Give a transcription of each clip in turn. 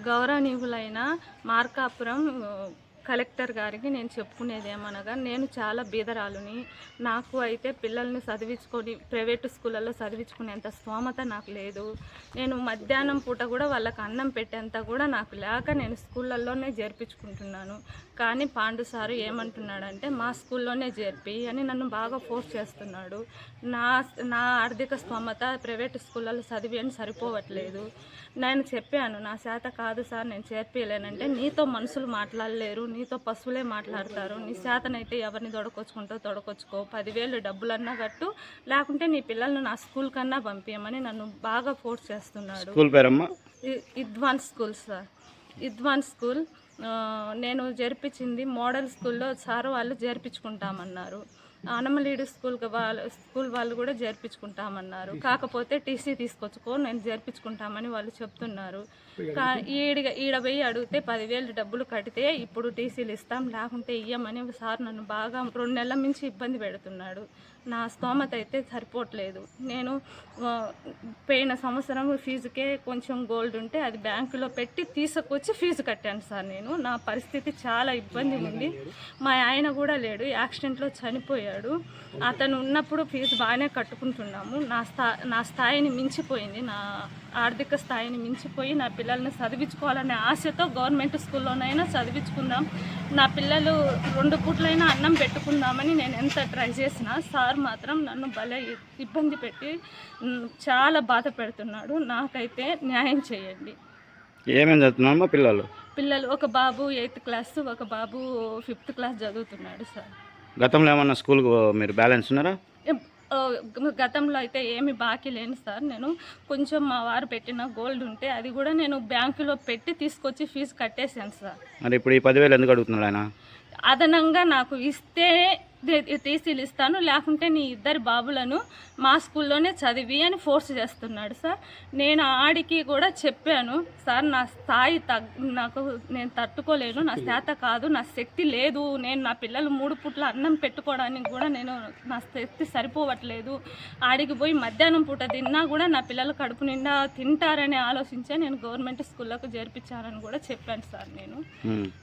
గౌరవనీయులైన మార్కాపురం కలెక్టర్ గారికి నేను చెప్పుకునేది ఏమనగా, నేను చాలా బీదరాలుని. నాకు అయితే పిల్లల్ని చదివించుకొని ప్రైవేటు స్కూళ్ళల్లో చదివించుకునేంత స్తోమత నాకు లేదు. నేను మధ్యాహ్నం పూట కూడా వాళ్ళకి అన్నం పెట్టేంత కూడా నాకు లేక నేను స్కూళ్ళల్లోనే చేర్పించుకుంటున్నాను. కానీ పాండు సారు ఏమంటున్నాడంటే, మా స్కూల్లోనే చేర్పి అని నన్ను బాగా ఫోర్స్ చేస్తున్నాడు. నా నా ఆర్థిక స్తోమత ప్రైవేటు స్కూళ్ళల్లో చదివి అని సరిపోవట్లేదు. నేను చెప్పాను, నా చేత కాదు సార్, నేను చేర్పియలేనంటే, నీతో మనుషులు మాట్లాడలేరు, నీతో పశువులే మాట్లాడతారు, నీ చేతనైతే ఎవరిని తొడకొచ్చుకో, 10,000 డబ్బులన్నా కట్టు, లేకుంటే నీ పిల్లల్ని నా స్కూల్ కన్నా పంపించమని నన్ను బాగా ఫోర్స్ చేస్తున్నాడు. స్కూల్ పేరమ్మా? ఇద్వాన్ స్కూల్ సార్, ఇద్వాన్ స్కూల్. నేను జరిపించింది మోడల్ స్కూల్లో సార్ వాళ్ళు చేర్పించుకుంటామన్నారు. అనమలీడు స్కూల్ వాళ్ళు కూడా చేర్పించుకుంటామన్నారు. కాకపోతే టీసీ తీసుకొచ్చుకో, నేను చేర్పించుకుంటామని వాళ్ళు చెప్తున్నారు. ఈడ పోయి అడిగితే 10,000 డబ్బులు కడితే ఇప్పుడు టీసీలు ఇస్తాం, లేకుంటే ఇయ్యమని సార్ నన్ను బాగా 2 నెలల నుంచి ఇబ్బంది పెడుతున్నాడు. నా స్తోమత అయితే సరిపోవట్లేదు. నేను పోయిన సంవత్సరం ఫీజుకే కొంచెం గోల్డ్ ఉంటే అది బ్యాంకులో పెట్టి తీసుకొచ్చి ఫీజు కట్టాను సార్. నా పరిస్థితి చాలా ఇబ్బంది ఉంది. మా ఆయన కూడా లేడు, యాక్సిడెంట్లో చనిపోయాడు. అతను ఉన్నప్పుడు ఫీజు బాగానే కట్టుకుంటున్నాము. నా స్థాయిని మించిపోయింది, నా ఆర్థిక స్థాయిని మించిపోయి నా పిల్లల్ని చదివించుకోవాలనే ఆశతో గవర్నమెంట్ స్కూల్లోనైనా చదివించుకుందాం, నా పిల్లలు 2 పూట్లైనా అన్నం పెట్టుకుందామని నేను ఎంత ట్రై చేసినా సార్ మాత్రం నన్ను భలే ఇబ్బంది పెట్టి చాలా బాధ పెడుతున్నాడు. నాకైతే న్యాయం చేయండి. ఏమేమి చదువుతున్నారమ్మా పిల్లలు? ఒక బాబు 8th క్లాస్, ఒక బాబు 5th క్లాస్ చదువుతున్నాడు సార్. గతంలో ఏమన్నా స్కూల్కు మీరు బ్యాలెన్స్ ఉన్నారా? గతంలో అయితే ఏమి బాకీ లేను సార్. నేను కొంచెం మా వారు పెట్టిన గోల్డ్ ఉంటే అది కూడా నేను బ్యాంకులో పెట్టి తీసుకొచ్చి ఫీజు కట్టేశాను సార్. మరి ఇప్పుడు ఈ 10,000 ఎందుకు అడుగుతున్నాడు ఆయన? అదనంగా నాకు ఇస్తే టీసీలు ఇస్తాను, లేకుంటే నీ 2 బాబులను మా స్కూల్లోనే చదివి అని ఫోర్స్ చేస్తున్నాడు సార్. నేను ఆడికి కూడా చెప్పాను, సార్ నా స్థాయి నేను తట్టుకోలేను, నా చేత కాదు, నా శక్తి లేదు, నేను నా పిల్లలు 3 పూట్ల అన్నం పెట్టుకోవడానికి కూడా నా శక్తి సరిపోవట్లేదు. ఆడికి పోయి మధ్యాహ్నం పూట తిన్నా కూడా నా పిల్లలు కడుపు నిండా తింటారని ఆలోచించే నేను గవర్నమెంట్ స్కూళ్ళకు చేర్పించానని కూడా చెప్పాను సార్. నేను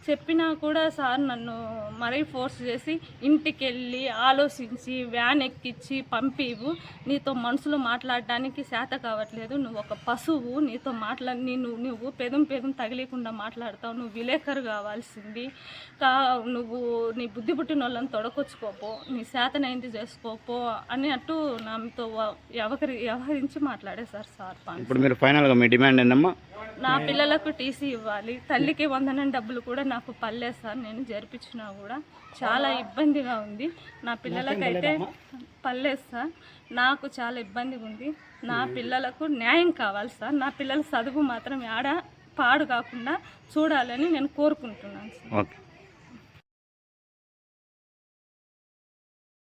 చెప్పినా కూడా సార్ నన్ను మరీ ఫోర్స్ చేసి ఇంటికి వెళ్ళి ఆలోచించి వ్యాన్ ఎక్కించి పంపివు, నీతో మనుషులు మాట్లాడడానికి చేత కావట్లేదు, నువ్వు ఒక పశువు, నీతో నువ్వు పెదం తగిలేకుండా మాట్లాడతావు, నువ్వు విలేకరు కావాల్సింది, నువ్వు నీ బుద్ధి పుట్టిన వాళ్ళని తొడకొచ్చుకోపో, నీ చేతనైంది చేసుకోపో అని అట్టు నాతో వ్యవహరించి మాట్లాడేశారు సార్. ఇప్పుడు మీరు ఫైనల్గా మీ డిమాండ్ ఏందమ్మా? నా పిల్లలకు టీసీ ఇవ్వాలి, తల్లికి వందనం డబ్బులు కూడా నాకు పర్లేదు సార్. నేను జరిపించినా కూడా చాలా ఇబ్బందిగా ఉంది. నా పిల్లలకైతే పర్లేదు సార్, నాకు చాలా ఇబ్బందిగా ఉంది. నా పిల్లలకు న్యాయం కావాలి సార్. నా పిల్లల చదువు మాత్రం పాడు కాకుండా చూడాలని నేను కోరుకుంటున్నాను సార్. ఓకే.